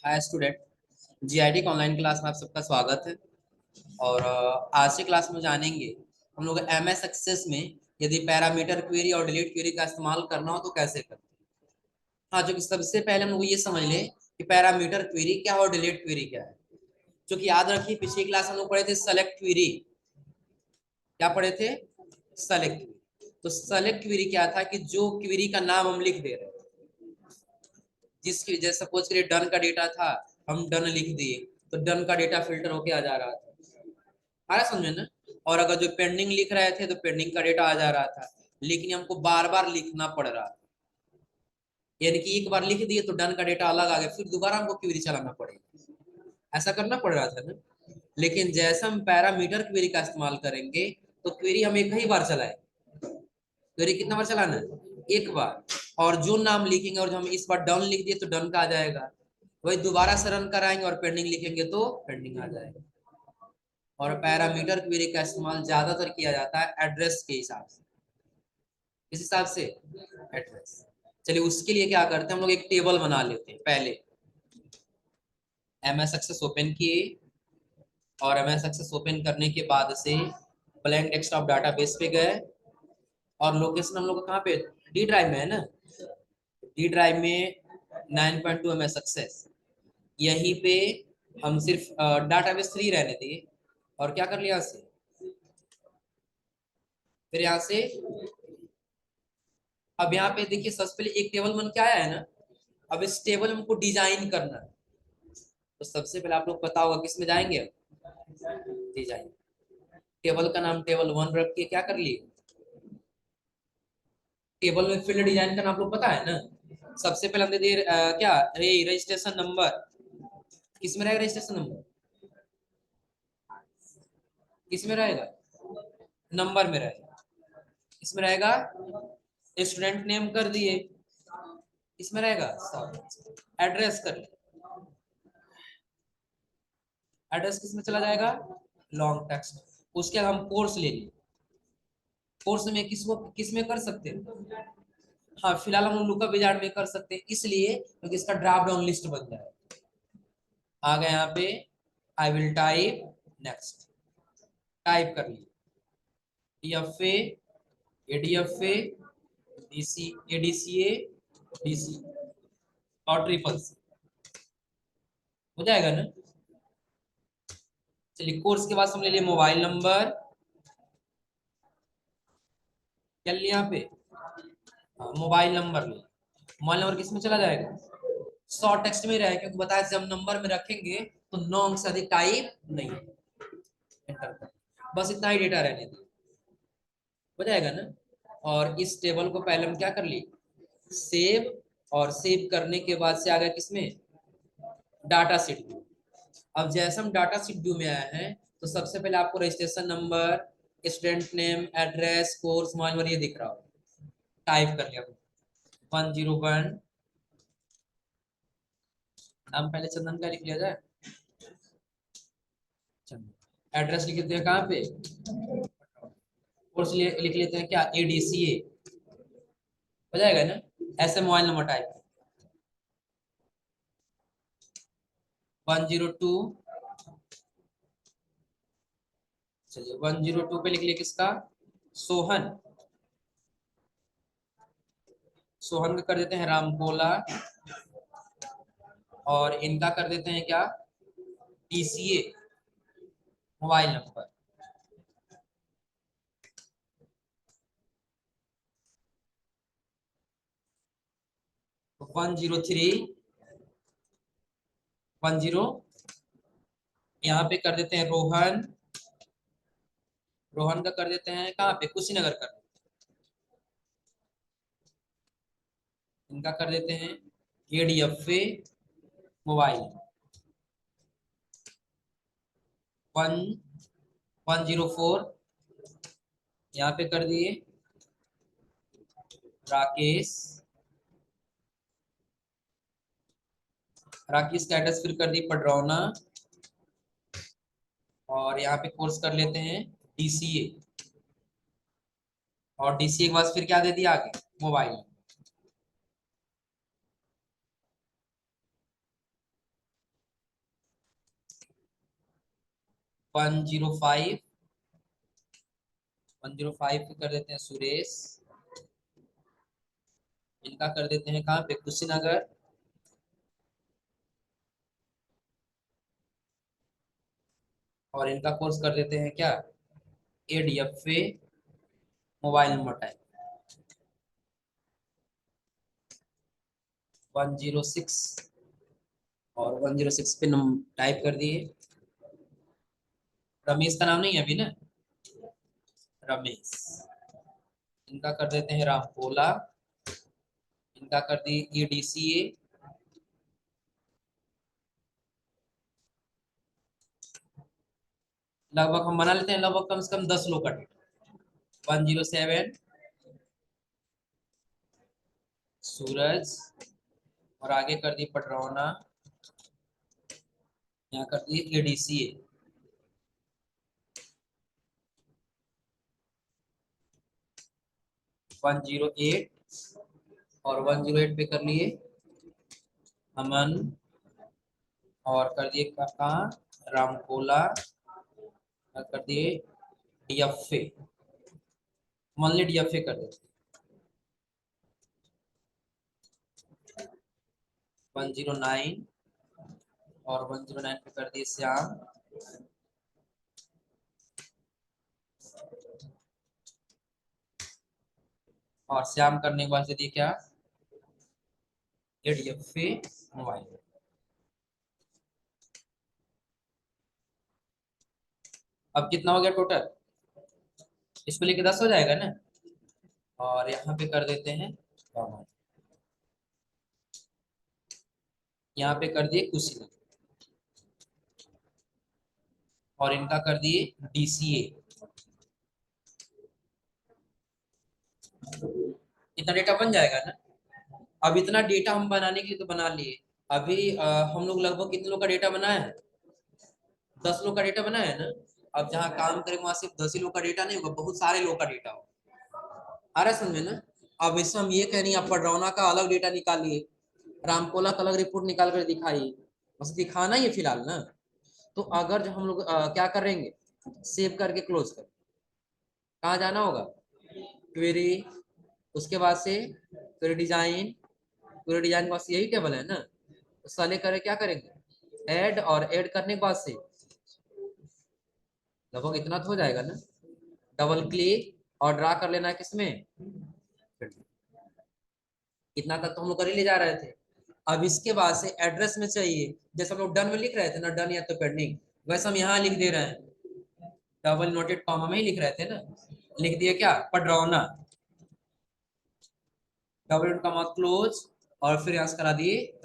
Hi student. GIT का online class में आप सबका स्वागत है। और आज की क्लास में जानेंगे हम लोग एमएस एक्सेस में यदि पैरामीटर क्वेरी और डिलीट क्वेरी का इस्तेमाल करना हो तो कैसे करते हैं। हाँ, जो कि सबसे पहले हम लोग ये समझ लें कि पैरामीटर क्वेरी क्या है और डिलीट क्वेरी क्या है। जो कि याद रखिए, पिछली क्लास हम लोग पढ़े थे सेलेक्ट क्वेरी। क्या पढ़े थे? Select query. तो सेलेक्ट क्वेरी क्या था कि जो क्वेरी का नाम हम लिख दे रहे हैं, जिसकी जैसे सपोज करिए डन का डेटा था, हम डन लिख दिए तो डन का डेटा फिल्टर होके आ जा रहा था। आ रहा समझ में ना? और अगर जो पेंडिंग लिख रहे थे तो पेंडिंग का डेटा आ जा रहा था, लेकिन हमको बार बार लिखना पड़ रहा था। यानी कि एक बार लिख दिए तो डन का डेटा अलग आ गया, फिर दोबारा हमको क्वेरी चलाना पड़ेगा। ऐसा करना पड़ रहा था ना। लेकिन जैसे हम पैरामीटर क्वेरी का इस्तेमाल करेंगे तो क्वेरी हम एक ही बार चलाएंगे। क्वेरी कितना बार चलाना है? एक बार। और जो नाम लिखेंगे और जो हम इस बार डन लिख दिए तो डन का आ जाएगा, वही दोबारा से रन कराएंगे और पेंडिंग लिखेंगे तो पेंडिंग आ जाएगा। और पैरामीटर क्वेरी का इस्तेमाल ज्यादातर किया जाता है एड्रेस के हिसाब से। किस हिसाब से? एड्रेस। चलिए, उसके लिए क्या करते हैं, हम लोग एक टेबल बना लेते हैं। पहले एमएस एक्सेस ओपन किए, और एमएस एक्सेस ओपन करने के बाद से ब्लैंक डेस्कटॉप डाटाबेस पे गए, और लोकेशन हम लोग कहाँ पे? डी ड्राइव में है ना। डी ड्राइव में 9.2 एमएस एक्सेस, यहीं पे हम सिर्फ डाटाबेस 3 रहने दिए। और क्या कर लिया यहाँ से? फिर यहाँ से अब यहाँ पे देखिए, सबसे पहले एक टेबल बन के आया है ना। अब इस टेबल में हमको डिजाइन करना है। तो सबसे पहले आप लोग पता होगा किस में जाएंगे? डिजाइन। टेबल का नाम टेबल 1 रख के क्या कर लिए? टेबल में फील्ड डिजाइन करना आप लोग पता है ना। सबसे पहले हमने दे क्या रे रजिस्ट्रेशन नंबर। किस में रहेगा रजिस्ट्रेशन नंबर? किस में रहेगा? नंबर में रहेगा। इसमें रहेगा स्टूडेंट नेम कर दिए। इसमें रहेगा एड्रेस कर लिए। एड्रेस किस में चला जाएगा? Long text. उसके बाद हम कोर्स ले लिए। कोर्स में किसको किस में कर सकते हैं? हाँ, फिलहाल हम लुकअप विजार्ड में कर सकते हैं, इसलिए क्योंकि इसका ड्रॉप डाउन लिस्ट बन जाए। आ गए यहाँ पे, I will type next. Type कर लिए डीएफए, एडीएफए, डीसी, एडीसीए, डीसी और ट्रिपल सी। हो जाएगा ना। चलिए, कोर्स के बाद हम ले लिए मोबाइल नंबर। क्या लिया यहाँ पे? मोबाइल नंबर ले। मोबाइल नंबर किस में चला जाएगा? शॉर्ट टेक्स्ट में रहेगा, क्योंकि बताया जब नंबर में रखेंगे तो 9 अंक से अधिक टाइप नहीं है। एंटर कर, बस इतना ही डेटा रहने दो। हो जाएगा ना। और इस टेबल को पहले हम क्या कर लिए? सेव। और सेव करने के बाद से आ गया किसमें? Data sheet view. अब जैसे हम डाटा सीट व्यू में आए हैं तो सबसे पहले आपको registration number, student name, address, course, mobile number ये दिख रहा होगा। टाइप कर लिया 101। नाम पहले चंदन का लिख लिया जाए। एड्रेस लिख देते हैं कहाँ पे? कोर्स लिख लेते हैं क्या? एडीसीए। हो जाएगा ना। ऐसे मोबाइल नंबर टाइप 102। चलिए, 102 पे लिख लिया किसका? सोहन। सोहन का कर देते हैं रामकोला। और इनका कर देते हैं क्या? TCA mobile number. तो 103 10 यहाँ पे कर देते हैं रोहन। रोहन का कर देते हैं कहाँ पे? कुशीनगर कर देते हैं। इनका कर देते हैं एडीएफए मोबाइल 104। यहाँ पे कर दिए राकेश। राकेश का एड्रेस फिर कर दी पडरौना। और यहाँ पे कोर्स कर लेते हैं डीसीए। और डीसीए के बाद फिर क्या दे दिया आगे? मोबाइल। 105, 105 पे कर देते हैं सुरेश। इनका कर देते हैं कहाँ पे, कुशीनगर। और इनका कोर्स कर देते हैं क्या, ADFA। मोबाइल नंबर टाइप 106, और 106 पे टाइप कर दिए। रमेश का नाम नहीं है अभी ना, रमेश। इनका कर देते हैं रामकोला। इनका कर दिए EDCA। लगभग हम बना लेते हैं, लगभग कम से कम 10 लोग का डेटा। 107 सूरज, और आगे कर दी पटरौना। यहाँ कर दी ADCA। 108, और 108 पे कर लिए अमन, और कर दिए कहाँ, रामकोला। और कर दिए DFA। मनली DFA कर देते 109, और 109 पे कर दिए श्याम। और श्याम करने के बाद से दिए क्या, ADFA मोबाइल। अब कितना हो गया टोटल, इसको लेके 10 हो जाएगा ना। और यहाँ पे कर देते हैं कॉमन। यहाँ पे कर दिए कुशीनगर, और इनका कर दिए DCA। इतना डेटा बन जाएगा ना। अब इतना डेटा हम बनाने के लिए तो बना लिए। अभी हम लोग लगभग कितने लोग का डेटा बनाए हैं, 10 लोग का डेटा बनाया है ना। अब जहाँ काम करेंगे वहां सिर्फ 10 ही लोग का डेटा नहीं होगा, बहुत सारे लोग का डेटा होगा। आ रहा है समझ में ना। अब इसमें हम ये कह नहीं, आप पडरौना का अलग डेटा निकालिए, रामकोला का अलग रिपोर्ट निकाल कर दिखाइए, बस दिखाना ही है फिलहाल ना। तो अगर जो हम लोग क्या करेंगे, सेव करके क्लोज कर, कहाँ जाना होगा, क्वेरी, उसके बाद से क्वेरी डिजाइन। क्वेरी डिजाइन के बाद से यही टेबल है ना, तो साले करे क्या करेंगे, ऐड, और ऐड करने के बाद से लगभग इतना तो हो जाएगा ना। डबल क्लिक और ड्रा कर लेना है किसमें, इतना तक तो हम लोग कर ही ले जा रहे थे। अब इसके बाद से एड्रेस में चाहिए, जैसे हम लोग डन में लिख रहे थे ना, डन या तो पेंडिंग, वैसे हम यहाँ लिख दे रहे हैं, डबल नोटेड कॉमा में ही लिख रहे थे ना। लिख दिए क्या, पडरौना, डबल कॉमा क्लोज, और फिर यहाँ से करा दिए।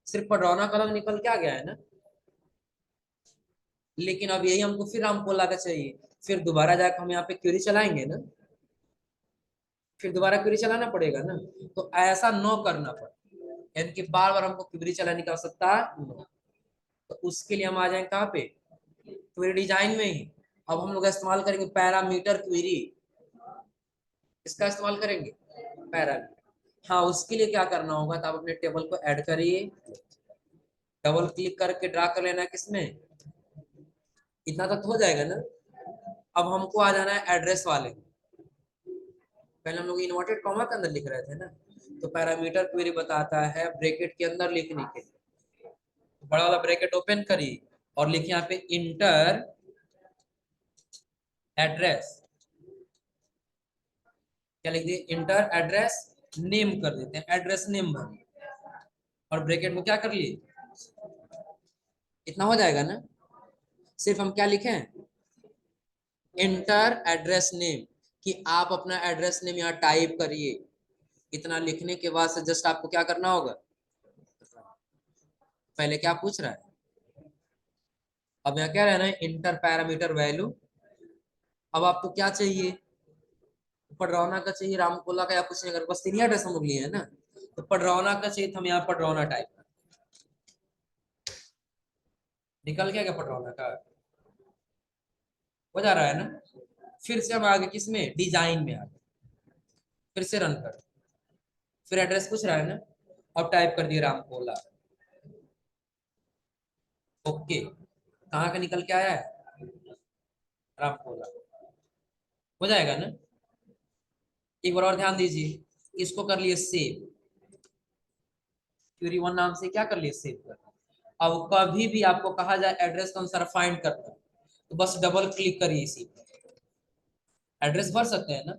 सिर्फ पडरौना का अलग निकल के आ गया है ना। लेकिन अब यही हमको फिर रामकोला का चाहिए, फिर दोबारा जाकर हम यहाँ पे क्वेरी चलाएंगे ना, फिर दोबारा क्वेरी चलाना पड़ेगा ना। तो ऐसा नो करना पड़े, यानी कि बार बार हमको क्वेरी चलाने की आवश्यकता no। तो उसके लिए हम आ जाएंगे कहाँ पे, क्वेरी डिजाइन में ही। अब हम लोग इस्तेमाल करेंगे पैरामीटर क्वेरी, इसका इस्तेमाल करेंगे पैरामीटर। हाँ, उसके लिए क्या करना होगा, तो आप अपने टेबल को ऐड करिए, डबल क्लिक करके ड्रा कर लेना है किसमें, इतना तक तो हो जाएगा ना। अब हमको आ जाना है एड्रेस वाले में। पहले हम लोग इन्वर्टेड कॉमा के अंदर लिख रहे थे ना, तो पैरामीटर क्वेरी बताता है ब्रैकेट के अंदर लिखने के लिए। तो बड़ा वाला ब्रैकेट ओपन करिए और लिखिए यहाँ पे इंटर एड्रेस। क्या लिख दिए, इंटर एड्रेस नेम कर देते हैं, एड्रेस नेम भर, और ब्रैकेट में क्या कर लिए, इतना हो जाएगा ना। सिर्फ हम क्या लिखें, इंटर एड्रेस नेम, कि आप अपना एड्रेस नेम यहाँ टाइप करिए। इतना लिखने के बाद से जस्ट आपको क्या करना होगा, पहले क्या पूछ रहा है, अब यहाँ क्या रहना है, इंटर पैरामीटर वैल्यू। अब आपको क्या चाहिए, पडरौना का चाहिए, रामकोला का, या कुछ नहीं, अगर बस तीन एड्रेस हम लोग लिए है ना, तो पडरौना का चाहिए, तो हम यहाँ पडरौना टाइप कर, निकल गया क्या पडरौना का, हो जा रहा है ना। फिर से हम आगे किसमें, डिजाइन में आगे, फिर से रन कर, फिर एड्रेस पूछ रहा है ना, अब टाइप कर दिए रामकोला। ओके, कहाँ का निकल के आया है, रामकोला। हो जाएगा ना? एक बार और ध्यान दीजिए, इसको कर लिए सेव, क्वेरी वन नाम से क्या कर लिए, सेव कर। अब कभी भी आपको कहा जाए एड्रेस के अनुसार फाइंड करना, तो बस डबल क्लिक करिए इसी पर, एड्रेस भर सकते हैं ना।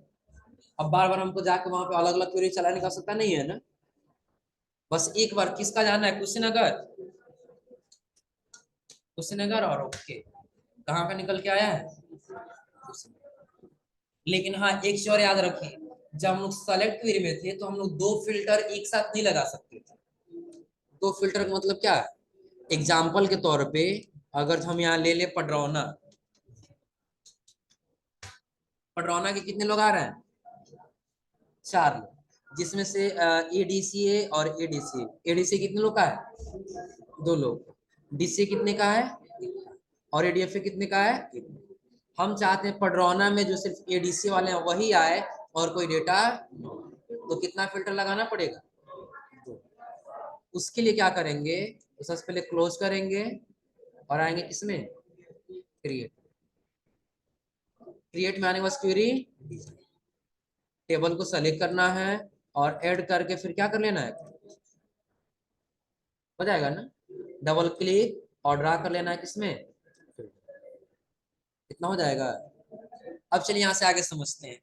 अब बार बार हमको जाके वहां पे अलग अलग क्वेरी चलाने का आवश्यकता नहीं है ना। बस एक बार किसका जाना है, कुशीनगर, कुशीनगर और ओके, कहाँ का निकल के आया है, कुशीनगर। लेकिन हाँ एक चीज और याद रखिए, जब हम लोग सेलेक्ट क्वेरी में थे तो हम लोग दो फिल्टर एक साथ नहीं लगा सकते थे। दो फिल्टर का मतलब क्या है, एग्जाम्पल के तौर पे अगर हम यहाँ ले ले पडरौना, पडरौना के कितने लोग आ रहे हैं, चार लोग, जिसमें से एडीसीए और एडीसी, एडीसी कितने लोग का है, दो लोग, डीसी कितने का है, और एडीएफ कितने का है। हम चाहते हैं पडरौना में जो सिर्फ एडीसी वाले हैं वही आए और कोई डेटा, तो कितना फिल्टर लगाना पड़ेगा, उसके लिए क्या करेंगे, तो सबसे पहले क्लोज करेंगे और आएंगे किसमें, क्रिएट, क्रिएट में आने के बाद क्वेरी, टेबल को सेलेक्ट करना है और ऐड करके फिर क्या कर लेना है, हो जाएगा ना, डबल क्लिक और ड्रा कर लेना है किसमें, कितना हो जाएगा। अब चलिए यहाँ से आगे समझते हैं,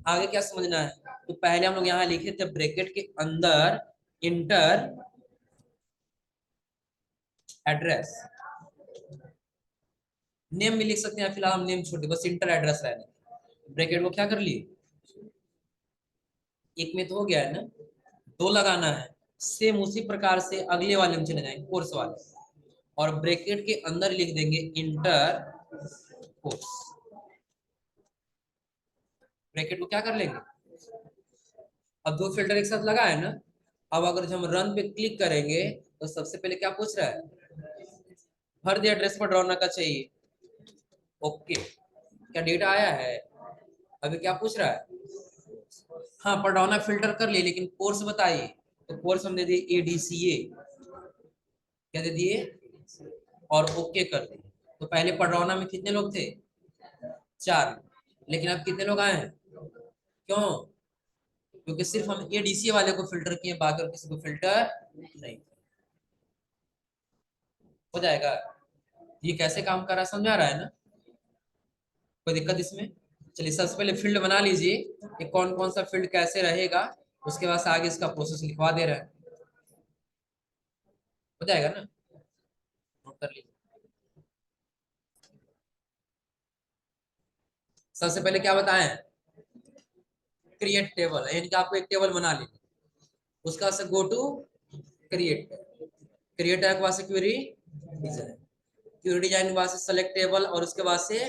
आगे क्या समझना है। तो पहले हम लोग यहाँ लिखे थे ब्रैकेट के अंदर इंटर एड्रेस, नेम भी लिख सकते हैं, फिलहाल हम नेम छोड़ दे, बस इंटर एड्रेस रहने, ब्रैकेट को क्या कर लिए, एक में तो हो गया है ना, दो लगाना है, सेम उसी प्रकार से अगले वाले में चले जाएंगे कोर्स वाले, और ब्रैकेट के अंदर लिख देंगे इंटर कोर्स, ब्रैकेट को क्या कर लेंगे, अब दो फिल्टर एक साथ लगा है ना। अब अगर हम रन पे क्लिक करेंगे तो सबसे पहले क्या पूछ रहा है, भर दिया एड्रेस पर ड्रॉना का चाहिए, ओके, क्या डेटा आया है, अभी क्या पूछ रहा है, हाँ पडरौना फिल्टर कर लिए, लेकिन कोर्स बताइए, तो कोर्स हम दे दिए एडीसीए, क्या दे दिए, और ओके कर दिए। तो पहले पडरौना में कितने लोग थे, चार, लेकिन अब कितने लोग आए हैं, क्यों, क्योंकि सिर्फ हम एडीसी वाले को फिल्टर किए, बाकी और किसी को फिल्टर नहीं। हो जाएगा, ये कैसे काम कर रहा है समझा रहा है ना, कोई दिक्कत इसमें। चलिए सबसे पहले फील्ड बना लीजिए कि कौन कौन सा फील्ड कैसे रहेगा, उसके बाद आगे इसका प्रोसेस लिखवा दे रहा है, हो जाएगा ना, नोट कर लीजिए। सबसे पहले क्या बताएं, क्रिएट टेबल, यानी कि आपको एक टेबल बना लेनी, उसका से गो टू क्रिएट, क्रिएट है के बाद से क्वेरी डिजाइन, क्वेरी डिजाइन के बाद से सेलेक्ट टेबल, और उसके बाद से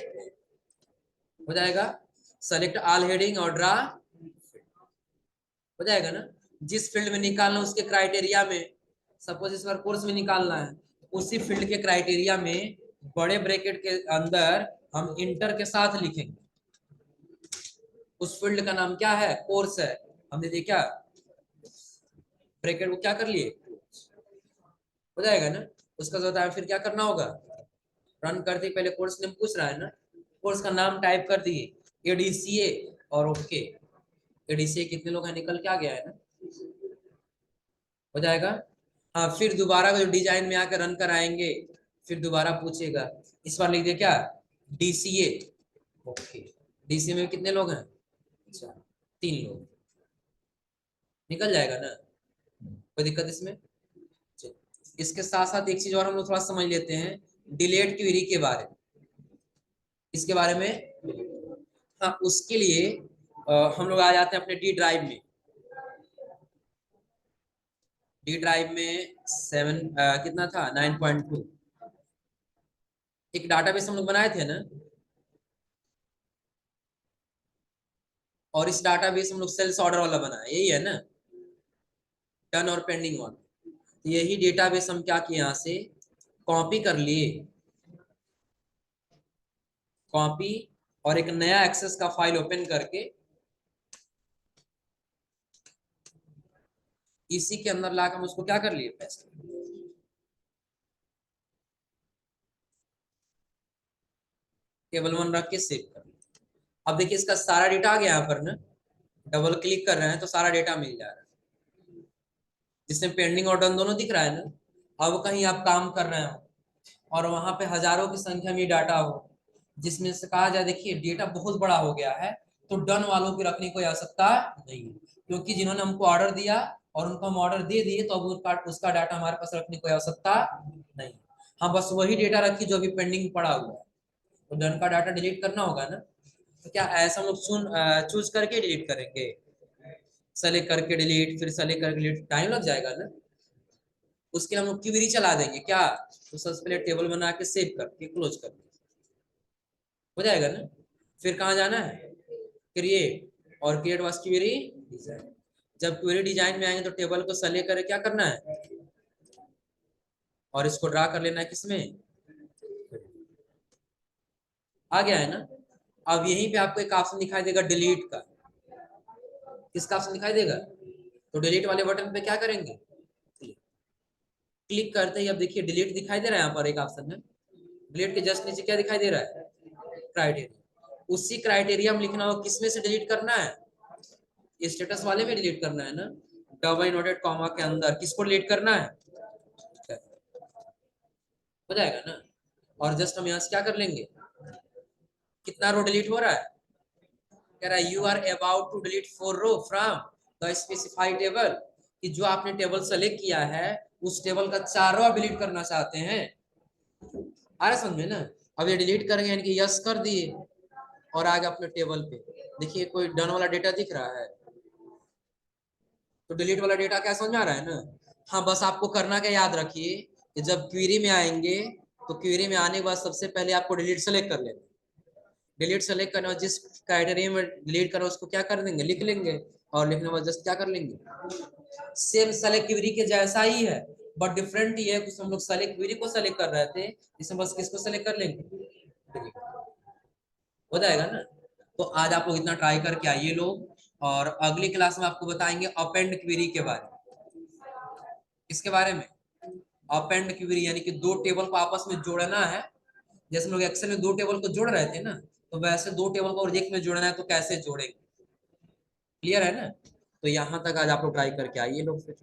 हो जाएगा सेलेक्ट ऑल हेडिंग और ड्रा, हो जाएगा ना। जिस फील्ड में निकालना उसके क्राइटेरिया में, सपोज इस बार कोर्स में निकालना है, उसी फील्ड के क्राइटेरिया में बड़े ब्रैकेट के अंदर हम इंटर के साथ लिखेंगे, उस फील्ड का नाम क्या है, कोर्स है, हमने देखा, ब्रैकेट को क्या कर लिए, हो जाएगा ना। उसका जो फिर क्या करना होगा, रन करते पहले कोर्स नेम पूछ रहा है ना, कोर्स का नाम टाइप कर दिए एडीसीए और ओके, एडीसीए कितने लोग हैं निकल के आ गया है ना, हो जाएगा। हाँ फिर दोबारा जो डिजाइन में आकर रन कराएंगे, फिर दोबारा पूछेगा, इस बार लिख दिया क्या, डीसीए, ओके, डीसीए में कितने लोग हैं, अच्छा, तीन लोग, निकल जाएगा ना, कोई दिक्कत इसमें। इसके साथ साथ एक चीज और हम लोग थोड़ा समझ लेते हैं, डिलीट क्वेरी के बारे में, इसके बारे में, हाँ उसके लिए हम लोग आ जाते हैं अपने डी ड्राइव में, डी ड्राइव में सेवन कितना था 9.2, एक डाटाबेस हम लोग बनाए थे ना, और इस डाटाबेस हम लोग सेल्स ऑर्डर वाला बनाया, यही है ना, डन और पेंडिंग वाला, तो यही डेटाबेस हम क्या किए, यहाँ से कॉपी कर लिए, कॉपी, और एक नया एक्सेस का फाइल ओपन करके इसी के अंदर लाकर हम उसको क्या कर लिए, पेस्ट, टेबल 1 रख के सेव कर लिया। अब देखिए इसका सारा डेटा आ गया यहाँ पर ना, डबल क्लिक कर रहे हैं तो सारा डेटा मिल जा रहा है, जिसमें पेंडिंग और डन दोनों दिख रहा है ना। अब कहीं आप काम कर रहे हो और वहां पे हजारों की संख्या में डाटा हो, जिसमें से कहा जाए देखिए डेटा बहुत बड़ा हो गया है, तो डन वालों की रखने की कोई आवश्यकता नहीं है, क्योंकि जिन्होंने हमको ऑर्डर दिया और उनको हम ऑर्डर दे दिए, तो अब उसका डाटा हमारे पास रखने की कोई आवश्यकता नहीं। हाँ, बस वही डेटा रखी जो अभी पेंडिंग पड़ा हुआ है, तो डन का डाटा डिलीट करना होगा ना। तो क्या ऐसा हम लोग चूज करके डिलीट करेंगे, सेलेक्ट करके डिलीट, फिर सेलेक्ट करके डिलीट, टाइम लग जाएगा ना। उसके लिए हम लोग क्वेरी चला देंगे क्या, तो सबसे पहले टेबल बना के सेव करके क्लोज कर देंगे, हो जाएगा ना। फिर कहाँ जाना है, क्रिएट, और क्रिएट वाज क्वेरी डिजाइन। जब क्वेरी डिजाइन में आएंगे तो टेबल को सेलेक्ट करके क्या करना है, और इसको ड्रा कर लेना है किसमें, आ गया है ना। अब यहीं पे आपको एक ऑप्शन दिखाई देगा डिलीट का, किसका ऑप्शन दिखाई देगा, तो डिलीट वाले बटन पे क्या करेंगे, क्लिक करते ही अब देखिए डिलीट दिखाई दे रहा है यहाँ पर एक ऑप्शन है। डिलीट के जस्ट नीचे क्या दिखाई दे रहा है, क्राइटेरिया। उसी क्राइटेरिया में लिखना हो किसमें से डिलीट करना है, स्टेटस वाले में डिलीट करना है ना, डबल इनवर्टेड कॉमा के अंदर किसको डिलीट करना है, हो जाएगा ना। और जस्ट हम यहाँ से क्या कर लेंगे, कितना रो डिलीट हो रहा है, कह रहा है you are about to delete 4 row from the specified table, कि जो आपने टेबल सेलेक्ट किया है उस टेबल का 4 रो आप डिलीट करना चाहते हैं। आ रहा समझ में ना। अब ये डिलीट करेंगे यानी कि यस कर दिए, और आगे अपने टेबल पे देखिए कोई डन वाला डेटा दिख रहा है, तो डिलीट वाला डेटा क्या समझ में आ रहा है ना। हाँ, बस आपको करना क्या याद रखिए कि जब क्वेरी में आएंगे तो क्वेरी में आने के बाद सबसे पहले आपको डिलीट सेलेक्ट कर लेना, डिलीट सेलेक्ट करना, जिस क्राइटेरिया में डिलीट करना उसको क्या कर देंगे, लिख लेंगे, और लिखने के बाद जस्ट क्या कर लेंगे, सेम सेलेक्ट क्वेरी के जैसा ही है, बट डिफरेंट ये है, कुछ हम लोग सेलेक्ट क्वेरी को सेलेक्ट कर रहे थे, इसमें बस किसको सेलेक्ट कर लेंगे, हो जाएगा ना। तो आज आप लोग इतना ट्राई करके आइए लोग, और अगली क्लास में आपको बताएंगे अपेंड क्वेरी के बारे में। इसके बारे में अपेंड क्वेरी यानी कि दो टेबल को आपस में जोड़ना है, जैसे लोग एक्सेल में दो टेबल को जोड़ रहे थे ना, तो वैसे दो टेबल को और एक में जोड़ना है, तो कैसे जोड़ेंगे, क्लियर है ना। तो यहाँ तक आज आप लोग ट्राई करके आइए लोग फिर।